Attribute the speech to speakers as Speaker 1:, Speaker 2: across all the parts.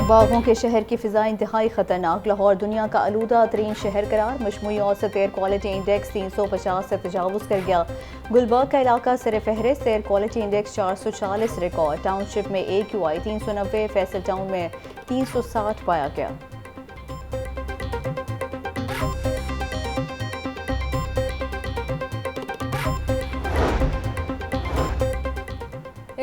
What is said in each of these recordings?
Speaker 1: बागों के शहर की फ़िज़ा इंतहाई ख़तरनाक। लाहौर दुनिया का आलूदा तरीन शहर करार। मजमूई औसत एयर क्वालिटी इंडेक्स 350 से तजावुज़ कर गया। गुलबर्ग का इलाका सर फहरिस्त, air quality index 440 record. Township में AQI 390, फैसल टाउन में 360 पाया गया।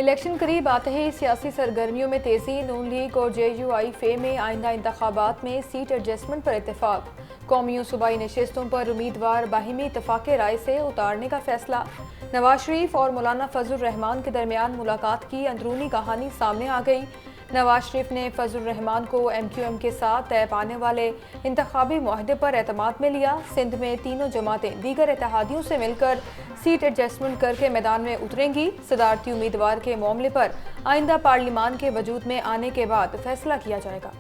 Speaker 2: इलेक्शन करीब आते ही सियासी सरगर्मियों में तेजी। नून लीग और JUI फे में आइंदा इंतखाबात में सीट एडजस्टमेंट पर इत्तेफाक। कौमी और सूबाई नशिस्तों पर उम्मीदवार बाहिमी इत्तफाक राय से उतारने का फैसला। नवाज शरीफ और मौलाना फजल रहमान के दरमियान मुलाकात की अंदरूनी कहानी सामने आ गई। नवाज शरीफ ने फजल रहमान को MQM के साथ तय पाने वाले इंतखाबी मुआहदे पर एतमाद में लिया। सिंध में तीनों जमातें दीगर इत्तेहादियों से मिलकर सीट एडजस्टमेंट करके मैदान में उतरेंगी। सदारती उम्मीदवार के मामले पर आइंदा पार्लिमान के वजूद में आने के बाद फैसला किया जाएगा।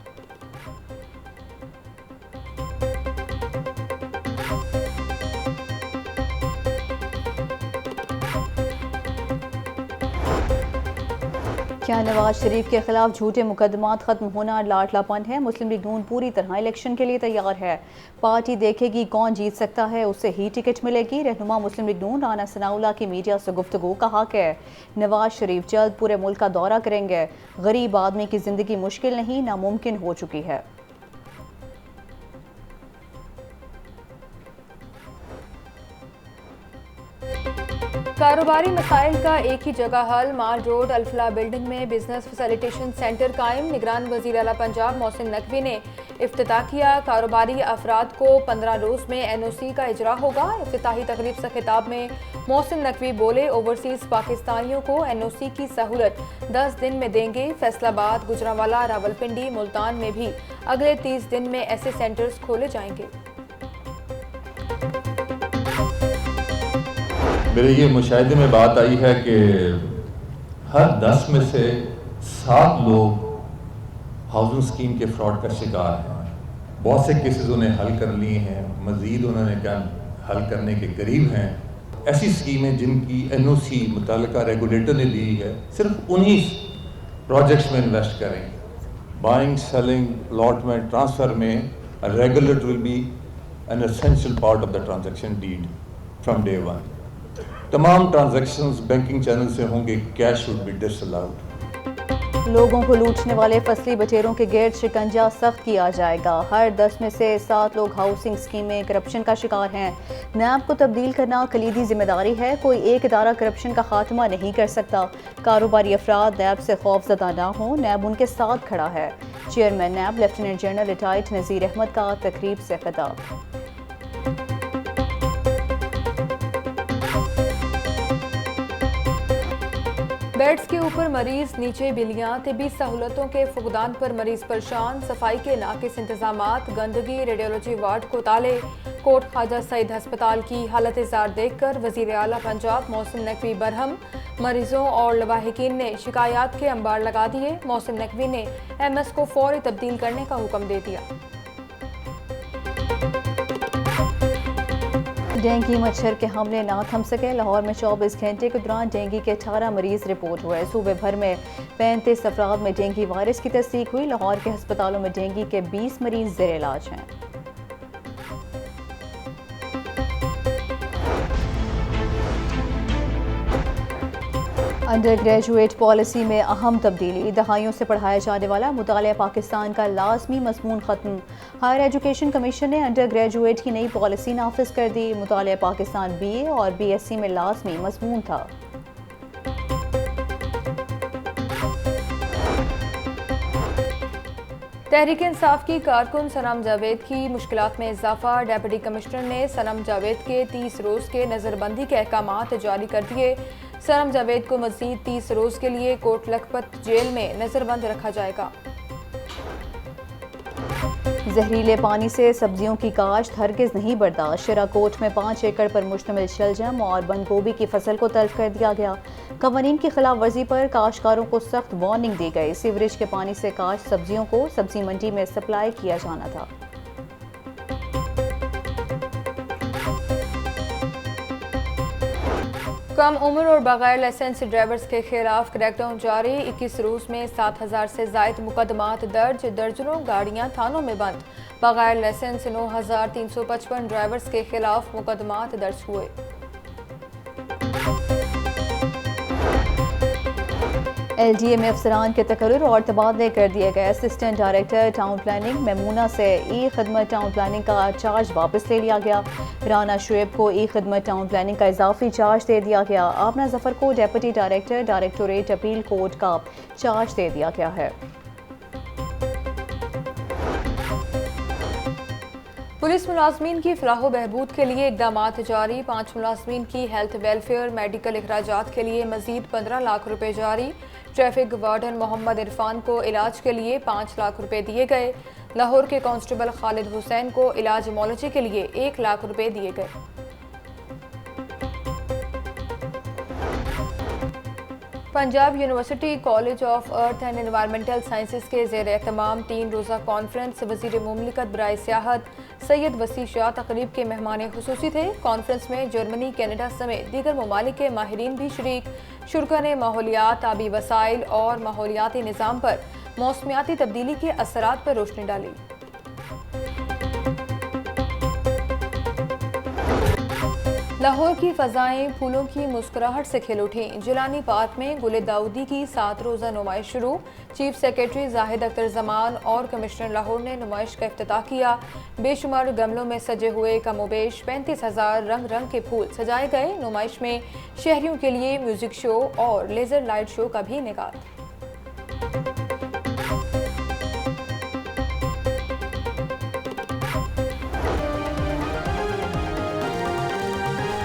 Speaker 1: क्या नवाज शरीफ के खिलाफ झूठे मुकदमात खत्म होना लाडलापन है? मुस्लिम लीग नून पूरी तरह इलेक्शन के लिए तैयार है। पार्टी देखेगी कौन जीत सकता है, उससे ही टिकट मिलेगी। रहनुमा मुस्लिम लीग नून राना सनाउल्लाह की मीडिया से गुफ्तगू का हक है। नवाज शरीफ जल्द पूरे मुल्क का दौरा करेंगे। गरीब आदमी की जिंदगी मुश्किल नहीं, नामुमकिन हो चुकी है।
Speaker 2: कारोबारी मसाइल का एक ही जगह हल। माल रोड अल्फला बिल्डिंग में बिजनेस फैसिलिटेशन सेंटर कायम। निगरान वज़ीर आला पंजाब मोहसिन नकवी ने इफ्तिताह किया। कारोबारी अफराद को 15 रोज़ में NOC का इजरा होगा। इफ्तिताही तकरीब से खिताब में मोहसिन नकवी बोले, ओवरसीज़ पाकिस्तानियों को NOC की सहूलत 10 दिन में देंगे। फैसलाबाद, गुजरांवाला, रावलपिंडी, मुल्तान में भी अगले 30 दिन में ऐसे सेंटर्स खोले जाएंगे।
Speaker 3: मेरे ये मुशाहिदे में बात आई है कि हर 10 में से 7 लोग हाउसिंग स्कीम के फ्रॉड का शिकार हैं। बहुत से केसेस उन्हें हल कर लिए हैं, मज़ीद उन्होंने क्या हल करने के करीब हैं। ऐसी स्कीमें जिनकी NOC मुतल्लिका रेगुलेटर ने दी है, सिर्फ उन्हीं प्रोजेक्ट्स में इन्वेस्ट करें। बाइंग, सेलिंग, अलॉटमेंट, ट्रांसफ़र में regulator will be an essential part of the transaction deed from day one. तमाम ट्रांजैक्शंस बैंकिंग चैनल से होंगे। Cash should be disallowed.
Speaker 1: लोगों को लूटने वाले फसली बटेरों के गिर्द शिकंजा सख्त किया जाएगा। हर 10 में से 7 लोग हाउसिंग स्कीम में करप्शन का शिकार हैं। नैब को तब्दील करना कलीदी जिम्मेदारी है। कोई एक इदारा करप्शन का खात्मा नहीं कर सकता। कारोबारी अफराद नैब से खौफजदा ना हो, नैब उनके साथ खड़ा है। चेयरमैन नैब लेफ्टिनेंट जनरल रिटायर्ड नज़ीर अहमद का तकरीब से खिताब।
Speaker 2: बेड्स के ऊपर मरीज, नीचे बिलियां। तिबी सहूलतों के फुकदान पर मरीज परेशान। सफाई के नाकिस इंतजामात, गंदगी, रेडियोलॉजी वार्ड को ताले। कोट ख्वाजा सईद हस्पताल की हालत जार देखकर वज़ीर आला पंजाब मोहसिन नकवी बरहम। मरीजों और लवाहिकीन ने शिकायत के अंबार लगा दिए। मोहसिन नकवी ने MS को फौरी तब्दील करने का हुक्म दे दिया।
Speaker 1: डेंगू मच्छर के हमले ना थम सके। लाहौर में 24 घंटे के दौरान डेंगू के 18 मरीज रिपोर्ट हुए। सूबे भर में 35 अफराद में डेंगू वायरस की तस्दीक हुई। लाहौर के अस्पतालों में डेंगू के 20 मरीज ज़ेर इलाज हैं। अंडर ग्रेजुएट पॉलिसी में अहम तब्दीली। दहाइयों से पढ़ाया जाने वाला मुतालिया पाकिस्तान का लाजमी मज़मून ख़त्म। हायर एजुकेशन कमीशन ने अंडर ग्रेजुएट की नई पॉलिसी नाफिज कर दी। मुतालिया पाकिस्तान BA और BSc में लाजमी मज़मून था।
Speaker 2: तहरीक इंसाफ की कारकुन सनम जावेद की मुश्किलात में इजाफा। डेप्यूटी कमिश्नर ने सनम जावेद के 30 रोज़ के नज़रबंदी के अहकामात जारी कर दिए। सनम जावेद को मज़ीद 30 रोज़ के लिए कोट लखपत जेल में नज़रबंद रखा जाएगा।
Speaker 1: जहरीले पानी से सब्जियों की काश्त हरगिज़ नहीं बर्दाश्त। शिराकोट में 5 एकड़ पर मुश्तमिल शलजम और बंद गोभी की फसल को तल्फ कर दिया गया। कवानीन की खिलाफ वर्जी पर काश्तकारों को सख्त वार्निंग दी गई। सीवरेज के पानी से काश्त सब्जियों को सब्जी मंडी में सप्लाई किया जाना था।
Speaker 2: कम उम्र और बगैर लाइसेंस ड्राइवर्स के खिलाफ क्रैकडाउन जारी। 21 रोज में 7000 से जायद मुकदमात दर्ज, दर्जनों गाड़ियां थानों में बंद। बगैर लाइसेंस 9355 ड्राइवर्स के खिलाफ मुकदमात दर्ज हुए।
Speaker 1: LDA में अफसरान के तकर्रुर और तबादले कर दिए गए। Assistant director town planning Maimuna से ई-खिदमत टाउन प्लानिंग का चार्ज वापस ले लिया गया। राना शुएब को ई-खिदमत टाउन प्लानिंग का इजाफी चार्ज दे दिया गया। आमना जफर को deputy director directorate appeal court का चार्ज दे दिया गया है।
Speaker 2: पुलिस मुलाजमीन की फलाह बहबूद के लिए इकदाम जारी। 5 मुलाजमीन की हेल्थ वेलफेयर मेडिकल अखराजात के लिए मजीद 15 लाख रुपए जारी। ट्रैफिक वार्डन मोहम्मद इरफान को इलाज के लिए 5 लाख रुपए दिए गए। लाहौर के कांस्टेबल खालिद हुसैन को इलाज मोलजी के लिए 1 लाख रुपए दिए गए। Punjab university college of earth and environmental sciences के ज़ेर एहतमाम 3 रोज़ा कॉन्फ्रेंस वज़ीर मुमलिकत बराए सियाहत सैयद वसी शाह तकरीब के मेहमान खुसूसी थे। कॉन्फ्रेंस में जर्मनी, कनाडा समेत दीगर ममालिक के माहिरीन भी शरीक। शुरा ने माहौलियात, आबी वसाइल और माहौलियाती निज़ाम पर मौसमियाती तब्दीली के असरात पर रोशनी डाली। लाहौर की फ़ज़ाएं फूलों की मुस्कुराहट से खिल उठी। जिलानी पार्क में गुले दाऊदी की 7 रोज़ा नुमाइश शुरू। चीफ सेक्रेटरी जाहिद अख्तर जमान और कमिश्नर लाहौर ने नुमाइश का इफ्तिताह किया। बेशुमार गमलों में सजे हुए कमोबेश 35,000 रंग रंग के फूल सजाए गए। नुमाइश में शहरियों के लिए म्यूजिक शो और लेज़र लाइट शो का भी इनेकाद।